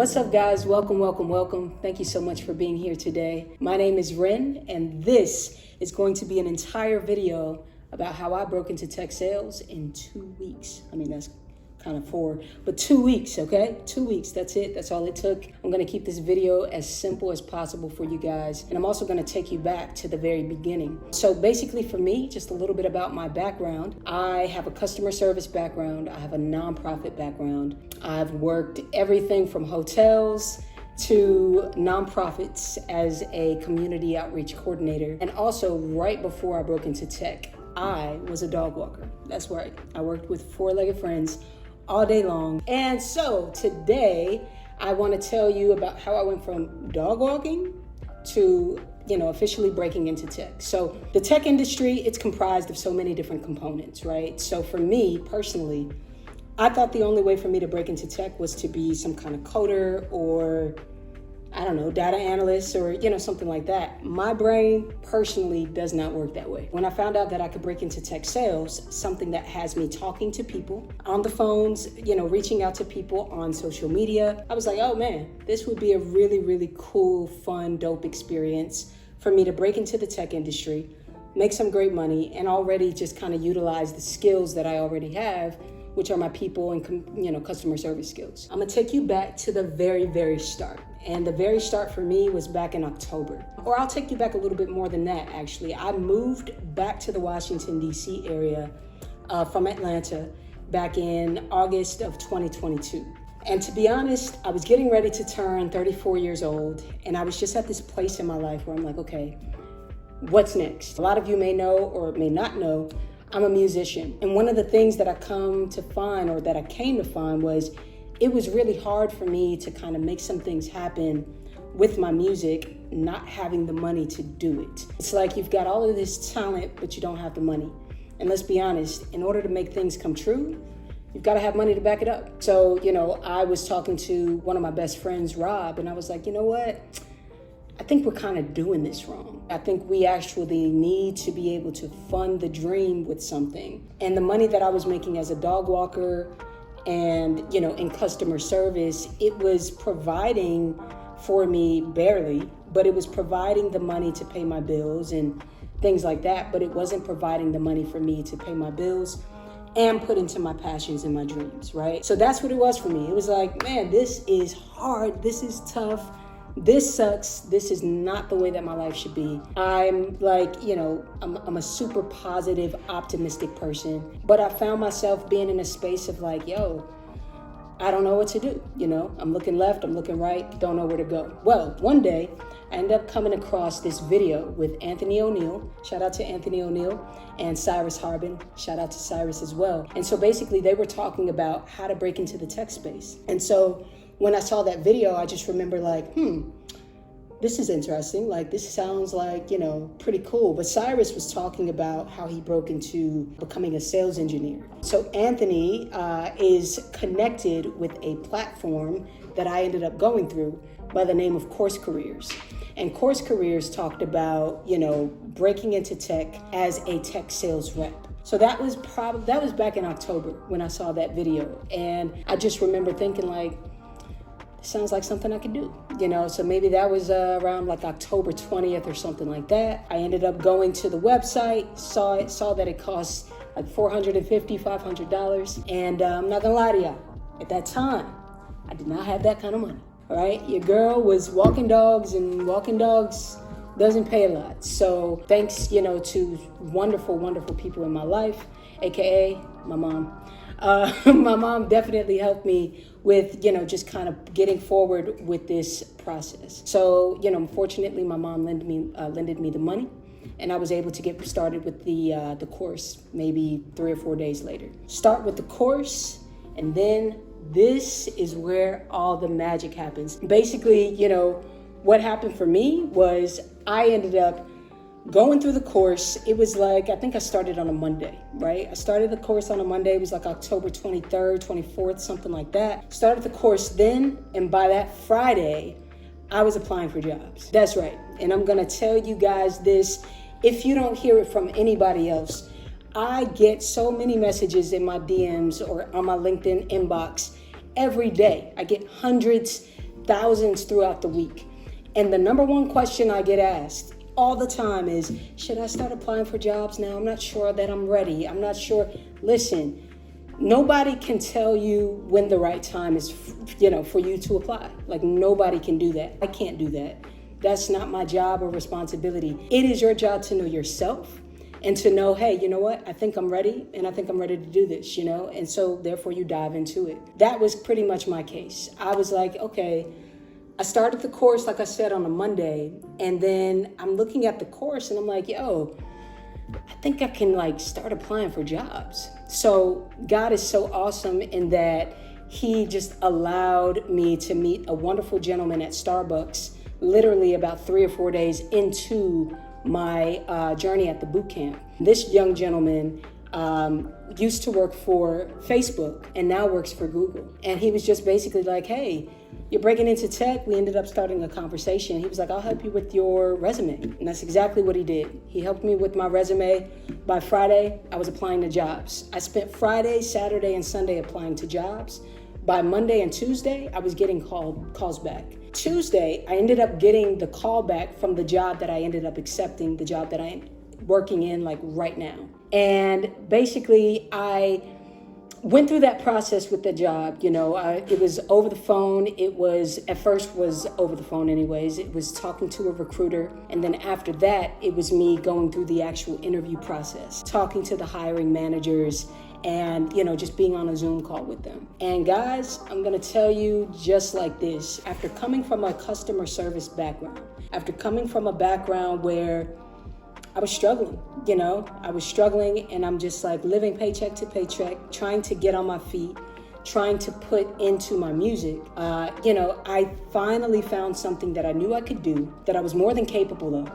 What's up, guys? Welcome, welcome, welcome. Thank you so much for being here today. My name is Ren, and this is going to be an entire video about how I broke into tech sales in 2 weeks. I mean, that's kind of 4, but 2 weeks, okay? 2 weeks, that's it. That's all it took. I'm gonna keep this video as simple as possible for you guys. And I'm also gonna take you back to the very beginning. So basically for me, just a little bit about my background. I have a customer service background. I have a nonprofit background. I've worked everything from hotels to nonprofits as a community outreach coordinator. And also right before I broke into tech, I was a dog walker. That's right. I worked with four-legged friends all day long. And so today I want to tell you about how I went from dog walking to, officially breaking into tech. So the tech industry, it's comprised of so many different components, right? So for me personally, I thought the only way for me to break into tech was to be some kind of coder or, I don't know, data analyst or, something like that. My brain personally does not work that way. When I found out that I could break into tech sales, something that has me talking to people on the phones, reaching out to people on social media, I was like, oh man, this would be a really, really cool, fun, dope experience for me to break into the tech industry, make some great money, and already just kind of utilize the skills that I already have, which are my people and customer service skills. I'm gonna take you back to the very, very start. And the very start for me was back in October. Or I'll take you back a little bit more than that, actually. I moved back to the Washington, D.C. area from Atlanta back in August of 2022. And to be honest, I was getting ready to turn 34 years old. And I was just at this place in my life where I'm like, okay, what's next? A lot of you may know or may not know, I'm a musician. And one of the things that I came to find was it was really hard for me to kind of make some things happen with my music, not having the money to do it. It's like you've got all of this talent, but you don't have the money. And let's be honest, in order to make things come true, you've got to have money to back it up. So, I was talking to one of my best friends, Rob, and I was like, you know what? I think we're kind of doing this wrong. I think we actually need to be able to fund the dream with something. And the money that I was making as a dog walker and, in customer service, it was providing for me barely, but it was providing the money to pay my bills and things like that. But it wasn't providing the money for me to pay my bills and put into my passions and my dreams, right? So that's what it was for me. It was like, man, this is hard. This is tough. This sucks. This is not the way that my life should be. I'm like, I'm a super positive, optimistic person, but I found myself being in a space of like, I don't know what to do. I'm looking left, I'm looking right, don't know where to go. Well, one day I ended up coming across this video with Anthony O'Neill. Shout out to Anthony O'Neill, and Cyrus Harbin. Shout out to Cyrus as well. And so basically they were talking about how to break into the tech space. And so when I saw that video, I just remember like, this is interesting. Like, this sounds like, pretty cool. But Cyrus was talking about how he broke into becoming a sales engineer. So Anthony is connected with a platform that I ended up going through by the name of Course Careers. And Course Careers talked about, breaking into tech as a tech sales rep. So that was back in October when I saw that video. And I just remember thinking like, sounds like something I could do, so maybe that was around like October 20th or something like that. I ended up going to the website, saw that it cost like $450, $500. And I'm not gonna lie to y'all, at that time, I did not have that kind of money, all right? Your girl was walking dogs, and walking dogs doesn't pay a lot. So thanks, to wonderful, wonderful people in my life, AKA my mom. My mom definitely helped me with, just kind of getting forward with this process. So, fortunately, my mom lended me the money, and I was able to get started with the course maybe 3 or 4 days later. Start with the course, and then this is where all the magic happens. Basically, what happened for me was I ended up going through the course. It was like, I think I started on a Monday, right? I started the course on a Monday. It was like October 23rd, 24th, something like that. Started the course then, and by that Friday, I was applying for jobs. That's right. And I'm gonna tell you guys this, if you don't hear it from anybody else, I get so many messages in my DMs or on my LinkedIn inbox every day. I get hundreds, thousands throughout the week. And the number one question I get asked all the time is, should I start applying for jobs now? I'm not sure that I'm ready. I'm not sure. Listen, nobody can tell you when the right time is, for you to apply. Like, nobody can do that. I can't do that. That's not my job or responsibility. It is your job to know yourself and to know, hey, you know what? I think I'm ready, and I think I'm ready to do this, And so therefore you dive into it. That was pretty much my case. I was like, okay, I started the course, like I said, on a Monday, and then I'm looking at the course and I'm like, yo, I think I can start applying for jobs. So God is so awesome in that he just allowed me to meet a wonderful gentleman at Starbucks, literally about 3 or 4 days into my journey at the boot camp. This young gentleman used to work for Facebook and now works for Google. And he was just basically like, hey, you're breaking into tech. We ended up starting a conversation. He was like, I'll help you with your resume. And that's exactly what he did. He helped me with my resume. By Friday, I was applying to jobs. I spent Friday, Saturday, and Sunday applying to jobs. By Monday and Tuesday, I was getting calls back. Tuesday, I ended up getting the call back from the job that I ended up accepting, the job that I'm working in right now. And basically, I went through that process with the job. It was over the phone. At first was over the phone anyways. It was talking to a recruiter. And then after that, it was me going through the actual interview process, talking to the hiring managers and, just being on a Zoom call with them. And guys, I'm going to tell you just like this. After coming from a customer service background, after coming from a background where I was struggling, and I'm just living paycheck to paycheck, trying to get on my feet, trying to put into my music. I finally found something that I knew I could do, that I was more than capable of.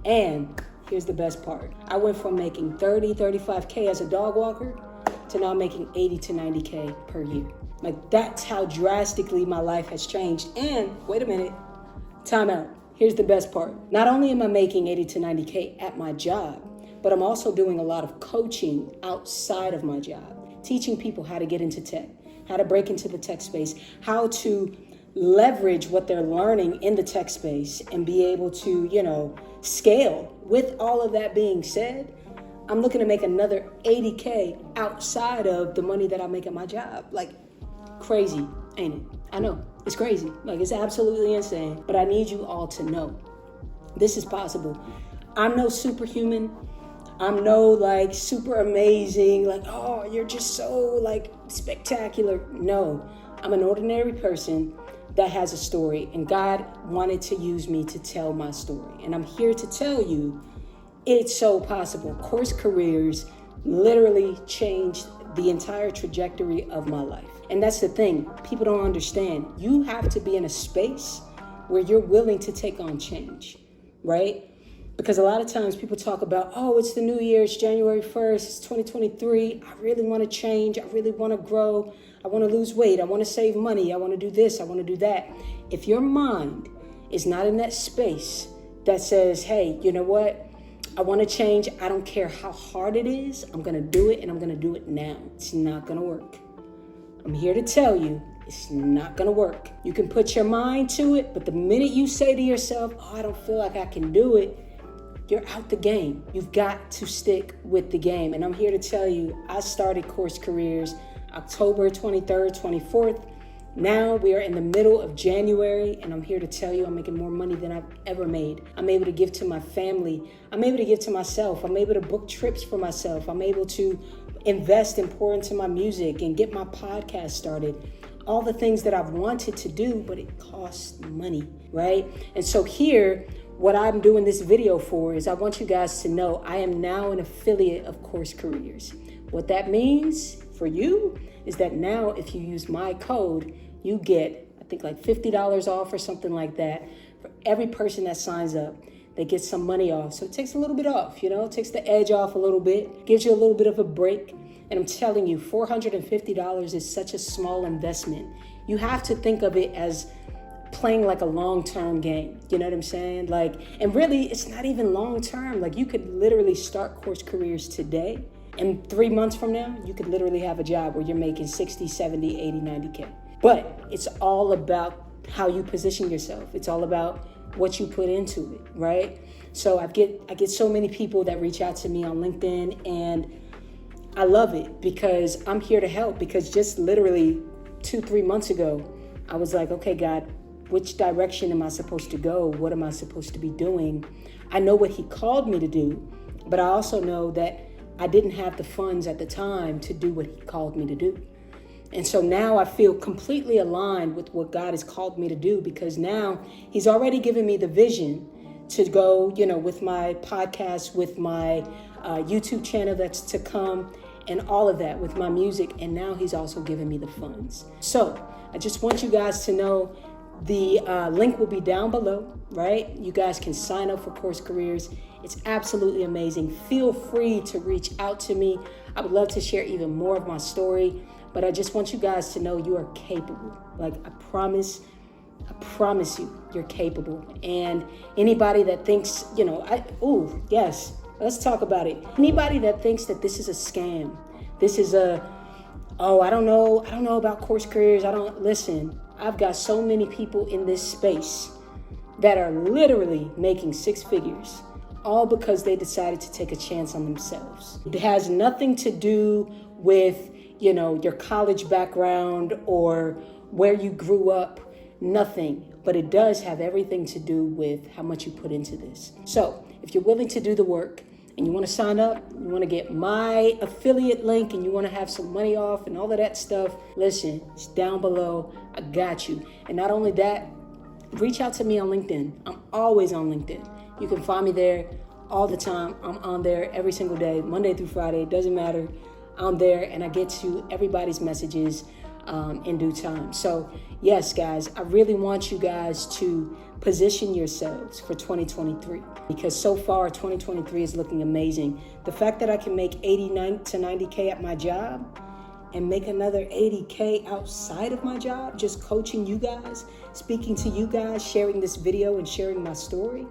And here's the best part. I went from making 30, 35K as a dog walker to now making 80 to 90K per year. That's how drastically my life has changed. And wait a minute, time out. Here's the best part. Not only am I making 80 to 90K at my job, but I'm also doing a lot of coaching outside of my job, teaching people how to get into tech, how to break into the tech space, how to leverage what they're learning in the tech space and be able to, scale. With all of that being said, I'm looking to make another 80K outside of the money that I make at my job. Crazy, ain't it? I know, it's crazy. It's absolutely insane. But I need you all to know this is possible. I'm no superhuman. I'm no super amazing. Oh, you're just so spectacular. No, I'm an ordinary person that has a story, and God wanted to use me to tell my story. And I'm here to tell you it's so possible. Course Careers literally changed the entire trajectory of my life. And that's the thing. People don't understand. You have to be in a space where you're willing to take on change, right? Because a lot of times people talk about, oh, it's the new year, it's January 1st, it's 2023. I really want to change. I really want to grow. I want to lose weight. I want to save money. I want to do this. I want to do that. If your mind is not in that space that says, hey, you know what? I want to change. I don't care how hard it is. I'm going to do it, and I'm going to do it now. It's not going to work. I'm here to tell you, it's not going to work. You can put your mind to it, but the minute you say to yourself, oh, I don't feel like I can do it, you're out the game. You've got to stick with the game. And I'm here to tell you, I started Course Careers October 23rd, 24th. Now we are in the middle of January, and I'm here to tell you I'm making more money than I've ever made. I'm able to give to my family. I'm able to give to myself. I'm able to book trips for myself. I'm able to invest and pour into my music and get my podcast started. All the things that I've wanted to do, but it costs money, right? And so here, what I'm doing this video for is I want you guys to know I am now an affiliate of Course Careers. What that means for you is that now if you use my code, you get, I think $50 off or something like that for every person that signs up. They get some money off. So it takes a little bit off, it takes the edge off a little bit, gives you a little bit of a break. And I'm telling you, $450 is such a small investment. You have to think of it as playing a long-term game. You know what I'm saying? And really, it's not even long-term. You could literally start Course Careers today. And 3 months from now, you could literally have a job where you're making 60, 70, 80, 90K. But it's all about how you position yourself. It's all about what you put into it, right? So I get so many people that reach out to me on LinkedIn, and I love it because I'm here to help. Because just literally 2-3 months ago, I was like, okay, God, which direction am I supposed to go? What am I supposed to be doing? I know what he called me to do, but I also know that I didn't have the funds at the time to do what he called me to do. And so now I feel completely aligned with what God has called me to do, because now he's already given me the vision to go, with my podcast, with my YouTube channel that's to come, and all of that, with my music. And now he's also given me the funds. So I just want you guys to know the link will be down below, right? You guys can sign up for Course Careers. It's absolutely amazing. Feel free to reach out to me. I would love to share even more of my story, but I just want you guys to know you are capable. Like, I promise you, you're capable. And anybody that thinks, yes, let's talk about it. Anybody that thinks that this is a scam, this is I don't know about Course Careers. Listen, I've got so many people in this space that are literally making 6 figures, all because they decided to take a chance on themselves. It has nothing to do with, your college background or where you grew up, nothing. But it does have everything to do with how much you put into this. So if you're willing to do the work and you want to sign up, you want to get my affiliate link, and you want to have some money off and all of that stuff, listen, it's down below. I got you. And not only that, reach out to me on LinkedIn. I'm always on LinkedIn. You can find me there all the time. I'm on there every single day, Monday through Friday. It doesn't matter. I'm there, and I get to everybody's messages in due time. So yes, guys, I really want you guys to position yourselves for 2023, because so far 2023 is looking amazing. The fact that I can make 89 to 90K at my job and make another 80K outside of my job, just coaching you guys, speaking to you guys, sharing this video and sharing my story,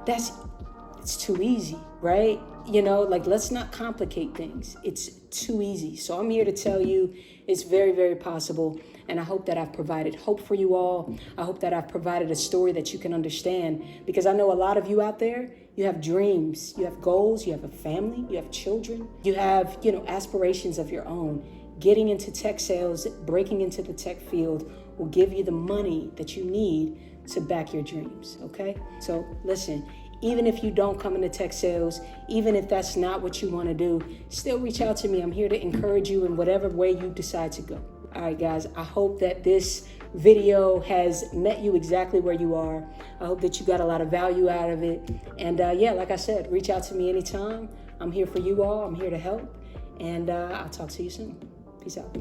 it's too easy, right? Let's not complicate things. It's too easy. So I'm here to tell you it's very, very possible. And I hope that I've provided hope for you all. I hope that I've provided a story that you can understand, because I know a lot of you out there, you have dreams, you have goals, you have a family, you have children, you have, aspirations of your own. Getting into tech sales, breaking into the tech field will give you the money that you need to back your dreams, okay? So listen, even if you don't come into tech sales, even if that's not what you want to do, still reach out to me. I'm here to encourage you in whatever way you decide to go. All right, guys, I hope that this video has met you exactly where you are. I hope that you got a lot of value out of it. And like I said, reach out to me anytime. I'm here for you all. I'm here to help. And I'll talk to you soon. Peace out.